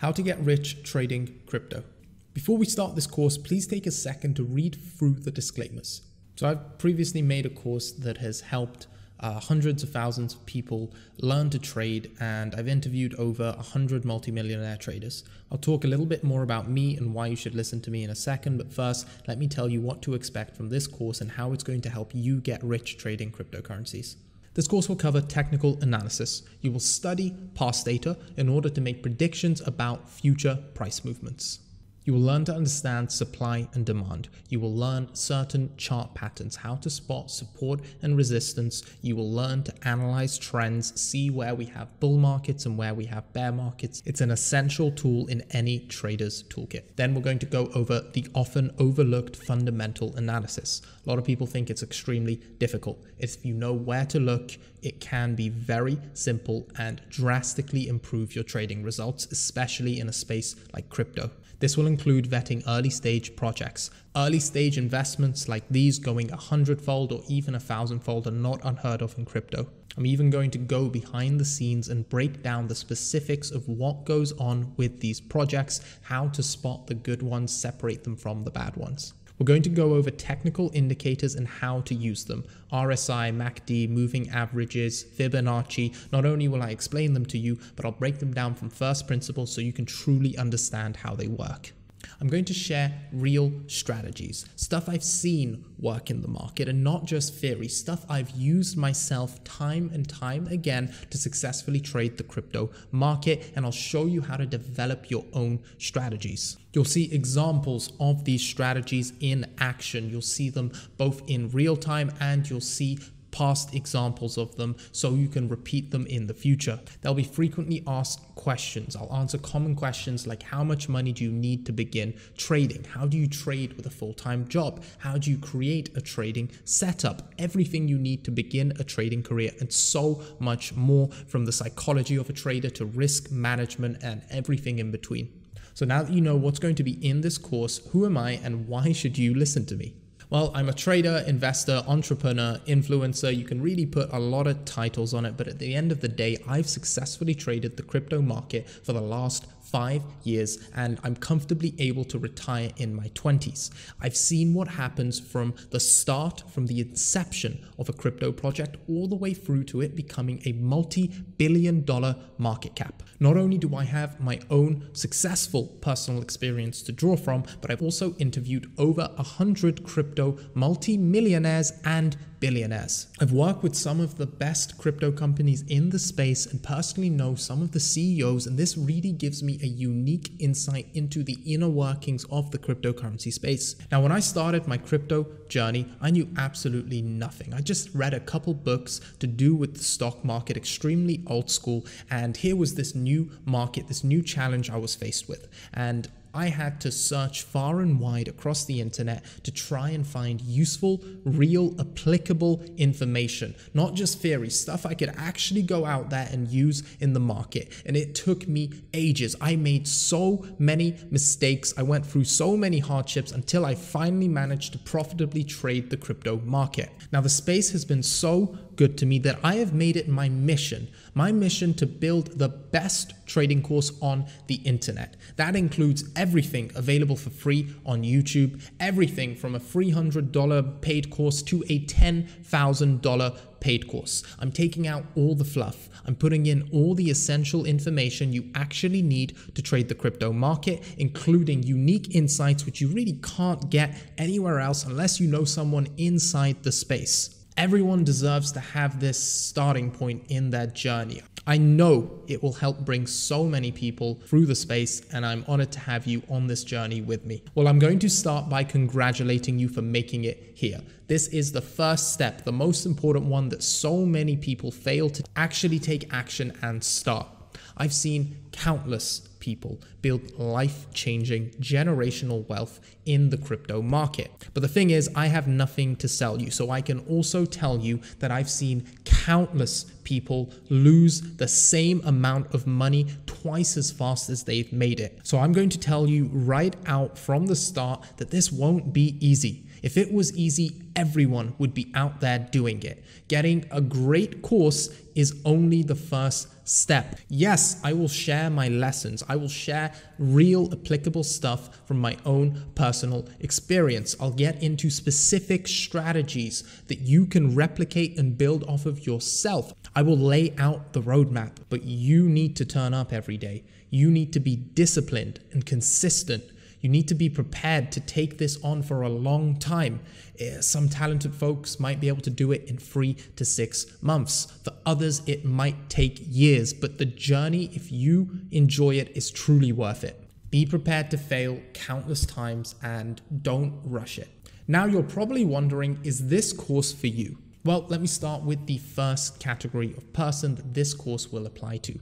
How to get rich trading crypto. Before we start this course, please take a second to read through the disclaimers. So I've previously made a course that has helped hundreds of thousands of people learn to trade, and I've interviewed over 100 multimillionaire traders. I'll talk a little bit more about me and why you should listen to me in a second, but first, let me tell you what to expect from this course and how it's going to help you get rich trading cryptocurrencies. This course will cover technical analysis. You will study past data in order to make predictions about future price movements. You will learn to understand supply and demand. You will learn certain chart patterns, how to spot support and resistance. You will learn to analyze trends, see where we have bull markets and where we have bear markets. It's an essential tool in any trader's toolkit. Then we're going to go over the often overlooked fundamental analysis. A lot of people think it's extremely difficult. If you know where to look, it can be very simple and drastically improve your trading results, especially in a space like crypto. This will include vetting early stage projects. Early stage investments like these going 100-fold or even 1,000-fold are not unheard of in crypto. I'm even going to go behind the scenes and break down the specifics of what goes on with these projects, how to spot the good ones, separate them from the bad ones. We're going to go over technical indicators and how to use them. RSI, MACD, moving averages, Fibonacci. Not only will I explain them to you, but I'll break them down from first principles so you can truly understand how they work. I'm going to share real strategies, stuff I've seen work in the market and not just theory, stuff I've used myself time and time again to successfully trade the crypto market, and I'll show you how to develop your own strategies. You'll see examples of these strategies in action. You'll see them both in real time and you'll see past examples of them so you can repeat them in the future. There'll be frequently asked questions. I'll answer common questions like how much money do you need to begin trading? How do you trade with a full-time job? How do you create a trading setup? Everything you need to begin a trading career and so much more, from the psychology of a trader to risk management and everything in between. So now that you know what's going to be in this course, who am I and why should you listen to me? Well, I'm a trader, investor, entrepreneur, influencer. You can really put a lot of titles on it, but at the end of the day, I've successfully traded the crypto market for the last 5 years, and I'm comfortably able to retire in my 20s. I've seen what happens from the start, from the inception of a crypto project, all the way through to it becoming a multi-billion-dollar market cap. Not only do I have my own successful personal experience to draw from, but I've also interviewed over 100 crypto multi-millionaires and billionaires. I've worked with some of the best crypto companies in the space and personally know some of the CEOs, and this really gives me a unique insight into the inner workings of the cryptocurrency space. Now, when I started my crypto journey, I knew absolutely nothing. I just read a couple books to do with the stock market, extremely old school, and here was this new market, this new challenge I was faced with. And I had to search far and wide across the internet to try and find useful, real, applicable information, not just theory, stuff I could actually go out there and use in the market. And it took me ages. I made so many mistakes. I went through so many hardships until I finally managed to profitably trade the crypto market. Now, the space has been so good to me that I have made it my mission to build the best trading course on the internet. That includes everything available for free on YouTube, everything from a $300 paid course to a $10,000 paid course. I'm taking out all the fluff. I'm putting in all the essential information you actually need to trade the crypto market, including unique insights which you really can't get anywhere else unless you know someone inside the space. Everyone deserves to have this starting point in their journey. I know it will help bring so many people through the space, and I'm honored to have you on this journey with me. Well, I'm going to start by congratulating you for making it here. This is the first step, the most important one that so many people fail to actually take action and start. I've seen countless people build life-changing generational wealth in the crypto market. But the thing is, I have nothing to sell you. So I can also tell you that I've seen countless people lose the same amount of money twice as fast as they've made it. So I'm going to tell you right out from the start that this won't be easy. If it was easy, everyone would be out there doing it. Getting a great course is only the first step. Yes, I will share my lessons. I will share real applicable stuff from my own personal experience. I'll get into specific strategies that you can replicate and build off of yourself. I will lay out the roadmap, but you need to turn up every day. You need to be disciplined and consistent. You need to be prepared to take this on for a long time. Some talented folks might be able to do it in 3 to 6 months. For others, it might take years, but the journey, if you enjoy it, is truly worth it. Be prepared to fail countless times and don't rush it. Now you're probably wondering, is this course for you? Well, let me start with the first category of person that this course will apply to.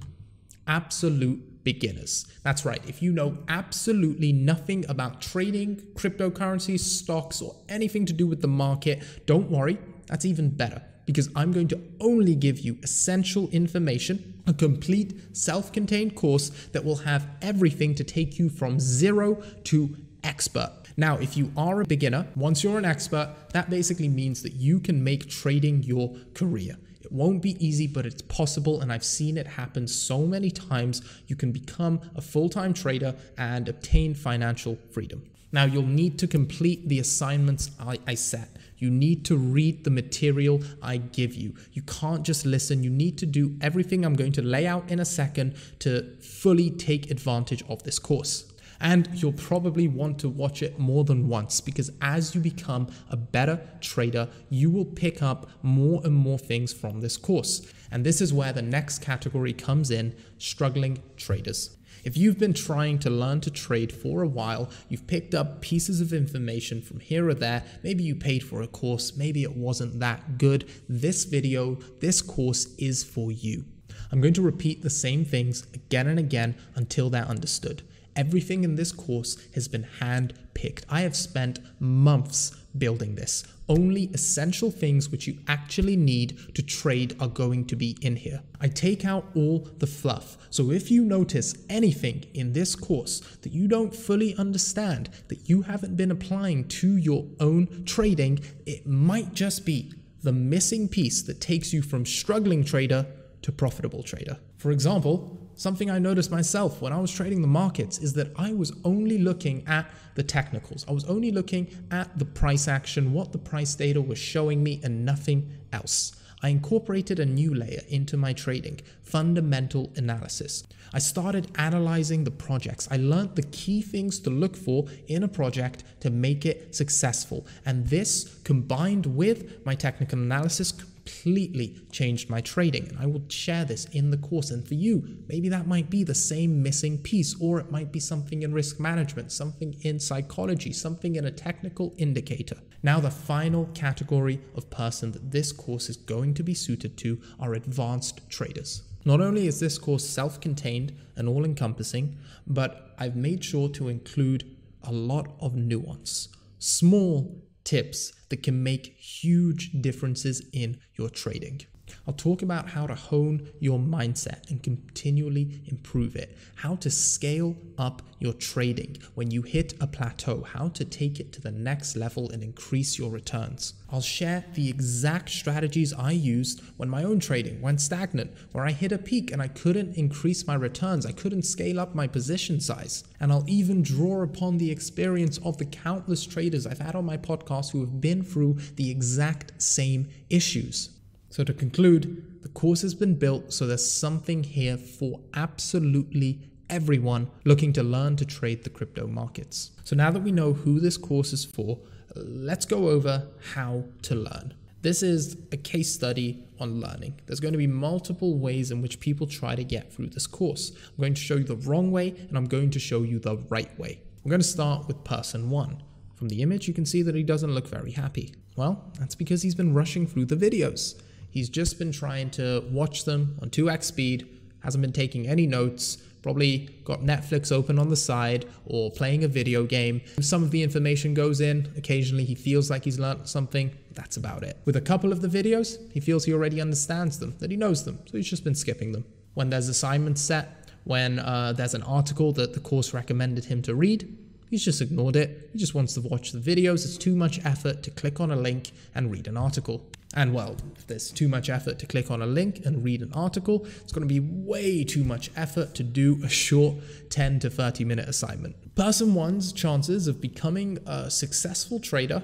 Absolute beginners. That's right. If you know absolutely nothing about trading, cryptocurrencies, stocks, or anything to do with the market, don't worry. That's even better, because I'm going to only give you essential information, a complete self-contained course that will have everything to take you from zero to expert. Now, if you are a beginner, once you're an expert, that basically means that you can make trading your career. It won't be easy, but it's possible, and I've seen it happen so many times. You can become a full-time trader and obtain financial freedom. Now, you'll need to complete the assignments I set. You need to read the material I give you. You can't just listen. You need to do everything I'm going to lay out in a second to fully take advantage of this course. And you'll probably want to watch it more than once, because as you become a better trader, you will pick up more and more things from this course. And this is where the next category comes in: struggling traders. If you've been trying to learn to trade for a while, you've picked up pieces of information from here or there, maybe you paid for a course, maybe it wasn't that good, this course is for you. I'm going to repeat the same things again and again until they're understood. Everything in this course has been hand-picked. I have spent months building this. Only essential things which you actually need to trade are going to be in here. I take out all the fluff. So if you notice anything in this course that you don't fully understand, that you haven't been applying to your own trading, it might just be the missing piece that takes you from struggling trader to profitable trader. For example, something I noticed myself when I was trading the markets is that I was only looking at the technicals. I was only looking at the price action, what the price data was showing me, and nothing else. I incorporated a new layer into my trading: fundamental analysis. I started analyzing the projects. I learned the key things to look for in a project to make it successful. And this, combined with my technical analysis, completely changed my trading, and I will share this in the course. And for you, maybe that might be the same missing piece, or it might be something in risk management, something in psychology, something in a technical indicator. Now, the final category of person that this course is going to be suited to are advanced traders. Not only is this course self-contained and all-encompassing, but I've made sure to include a lot of nuance, small tips that can make huge differences in your trading. I'll talk about how to hone your mindset and continually improve it, how to scale up your trading when you hit a plateau, how to take it to the next level and increase your returns. I'll share the exact strategies I used when my own trading went stagnant, where I hit a peak and I couldn't increase my returns, I couldn't scale up my position size. And I'll even draw upon the experience of the countless traders I've had on my podcast who have been through the exact same issues. So to conclude, the course has been built so there's something here for absolutely everyone looking to learn to trade the crypto markets. So now that we know who this course is for, let's go over how to learn. This is a case study on learning. There's going to be multiple ways in which people try to get through this course. I'm going to show you the wrong way, and I'm going to show you the right way. We're going to start with person one. From the image, you can see that he doesn't look very happy. Well, that's because he's been rushing through the videos. He's just been trying to watch them on 2x speed, hasn't been taking any notes, probably got Netflix open on the side or playing a video game. Some of the information goes in, occasionally he feels like he's learned something, that's about it. With a couple of the videos, he feels he already understands them, that he knows them, so he's just been skipping them. When there's assignments set, when there's an article that the course recommended him to read, he's just ignored it. He just wants to watch the videos. It's too much effort to click on a link and read an article. And well, if there's too much effort to click on a link and read an article, it's going to be way too much effort to do a short 10 to 30 minute assignment. Person one's chances of becoming a successful trader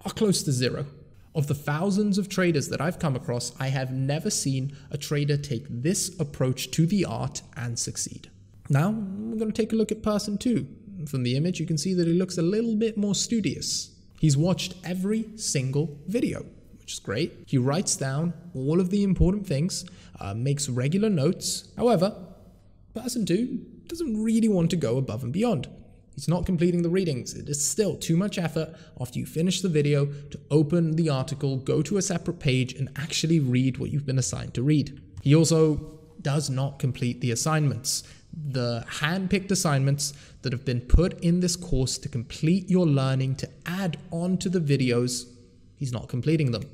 are close to zero. Of the thousands of traders that I've come across, I have never seen a trader take this approach to the art and succeed. Now, we're going to take a look at person two. From the image, you can see that he looks a little bit more studious. He's watched every single video, which is great. He writes down all of the important things, makes regular notes. However, person two doesn't really want to go above and beyond. He's not completing the readings. It is still too much effort after you finish the video to open the article, go to a separate page, and actually read what you've been assigned to read. He also does not complete the assignments. The hand-picked assignments that have been put in this course to complete your learning, to add on to the videos, he's not completing them.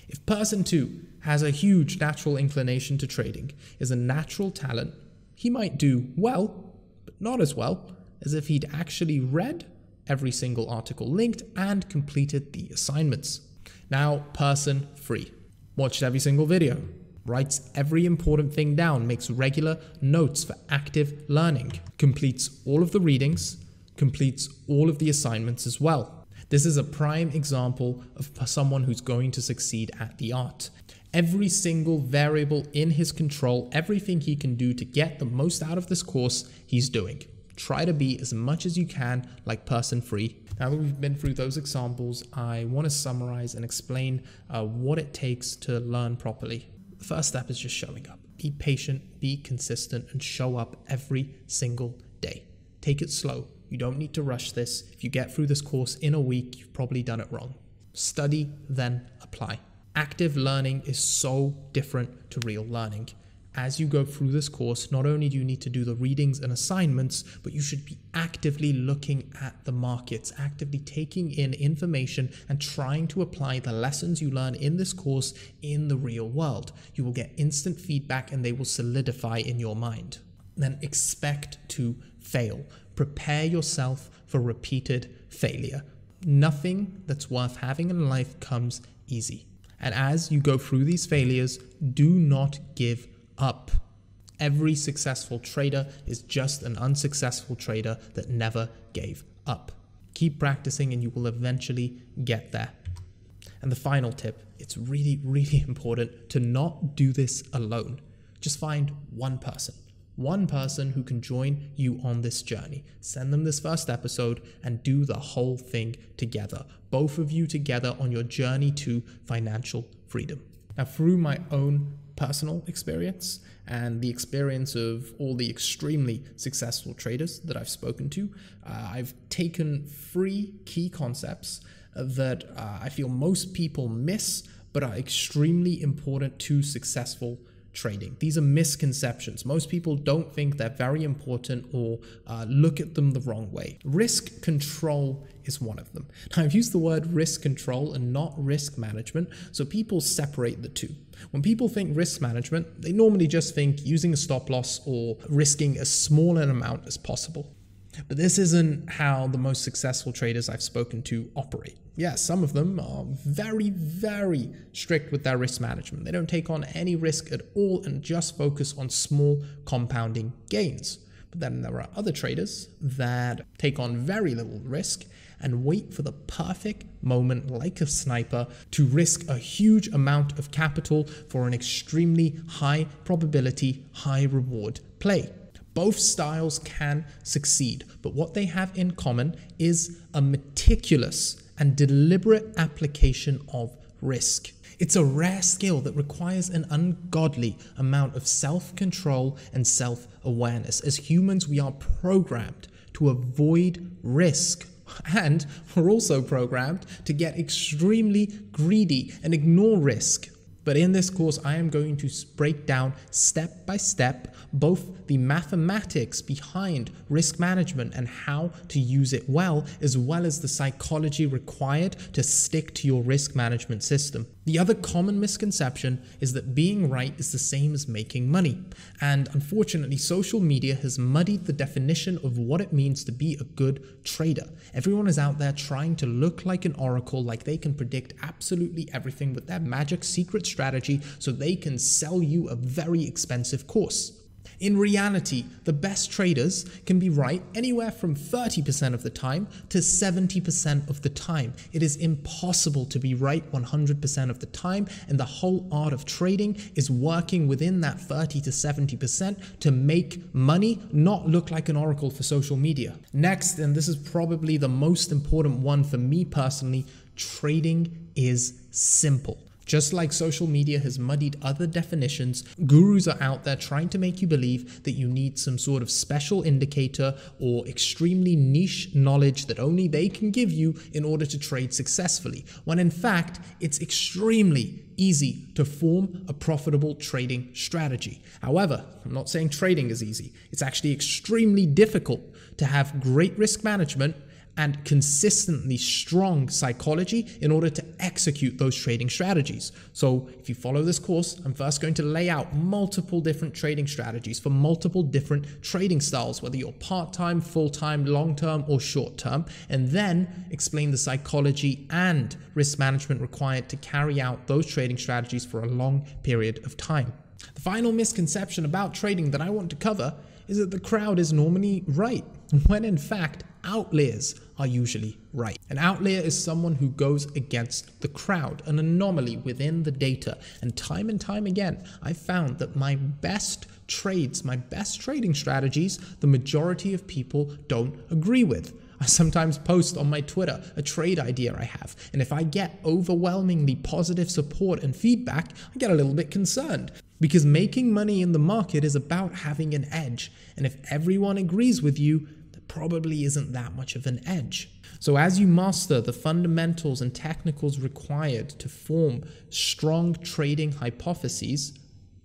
If person two has a huge natural inclination to trading, is a natural talent, he might do well, but not as well as if he'd actually read every single article linked and completed the assignments. Now, person three watched every single video, writes every important thing down, makes regular notes for active learning, completes all of the readings, completes all of the assignments as well. This is a prime example of someone who's going to succeed at the art. Every single variable in his control, everything he can do to get the most out of this course, he's doing. Try to be as much as you can like person three. Now that we've been through those examples, I want to summarize and explain what it takes to learn properly. The first step is just showing up. Be patient, be consistent, and show up every single day. Take it slow. You don't need to rush this. If you get through this course in a week, you've probably done it wrong. Study, then apply. Active learning is so different to real learning. As you go through this course, not only do you need to do the readings and assignments, but you should be actively looking at the markets, actively taking in information and trying to apply the lessons you learn in this course in the real world. You will get instant feedback and they will solidify in your mind. Then expect to fail. Prepare yourself for repeated failure. Nothing that's worth having in life comes easy. And as you go through these failures, do not give up. Every successful trader is just an unsuccessful trader that never gave up. Keep practicing and you will eventually get there. And the final tip, it's really, really important to not do this alone. Just find one person who can join you on this journey. Send them this first episode and do the whole thing together. Both of you together on your journey to financial freedom. Now, through my own personal experience and the experience of all the extremely successful traders that I've spoken to, I've taken 3 key concepts that I feel most people miss but are extremely important to successful trading. These are misconceptions. Most people don't think they're very important or look at them the wrong way. Risk control is one of them. Now, I've used the word risk control and not risk management, so people separate the two. When people think risk management, they normally just think using a stop loss or risking as small an amount as possible. But this isn't how the most successful traders I've spoken to operate. Yeah, some of them are very, very strict with their risk management. They don't take on any risk at all and just focus on small compounding gains. But then there are other traders that take on very little risk and wait for the perfect moment like a sniper to risk a huge amount of capital for an extremely high probability, high reward play. Both styles can succeed, but what they have in common is a meticulous and deliberate application of risk. It's a rare skill that requires an ungodly amount of self-control and self-awareness. As humans, we are programmed to avoid risk, and we're also programmed to get extremely greedy and ignore risk. But in this course, I am going to break down step by step both the mathematics behind risk management and how to use it well as the psychology required to stick to your risk management system. The other common misconception is that being right is the same as making money. And unfortunately, social media has muddied the definition of what it means to be a good trader. Everyone is out there trying to look like an oracle, like they can predict absolutely everything with their magic secret strategy so they can sell you a very expensive course. In reality, the best traders can be right anywhere from 30% of the time to 70% of the time. It is impossible to be right 100% of the time, and the whole art of trading is working within that 30 to 70% to make money, not look like an oracle for social media. Next, and this is probably the most important one for me personally, trading is simple. Just like social media has muddied other definitions, gurus are out there trying to make you believe that you need some sort of special indicator or extremely niche knowledge that only they can give you in order to trade successfully, when in fact, it's extremely easy to form a profitable trading strategy. However, I'm not saying trading is easy. It's actually extremely difficult to have great risk management and consistently strong psychology in order to execute those trading strategies. So if you follow this course, I'm first going to lay out multiple different trading strategies for multiple different trading styles, whether you're part-time, full-time, long-term, or short-term, and then explain the psychology and risk management required to carry out those trading strategies for a long period of time. The final misconception about trading that I want to cover is that the crowd is normally right, when in fact, outliers are usually right. An outlier is someone who goes against the crowd, an anomaly within the data. And time again, I've found that my best trades, my best trading strategies, the majority of people don't agree with. I sometimes post on my Twitter a trade idea I have, and if I get overwhelmingly positive support and feedback, I get a little bit concerned. Because making money in the market is about having an edge, and if everyone agrees with you, there probably isn't that much of an edge. So as you master the fundamentals and technicals required to form strong trading hypotheses,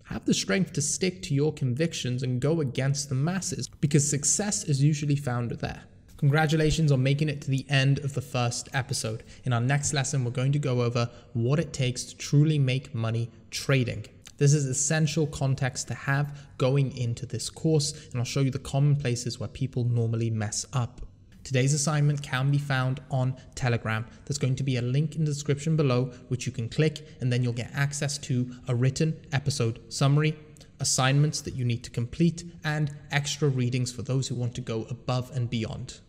have the strength to stick to your convictions and go against the masses, because success is usually found there. Congratulations on making it to the end of the first episode. In our next lesson, we're going to go over what it takes to truly make money trading. This is essential context to have going into this course, and I'll show you the common places where people normally mess up. Today's assignment can be found on Telegram. There's going to be a link in the description below, which you can click, and then you'll get access to a written episode summary, assignments that you need to complete, and extra readings for those who want to go above and beyond.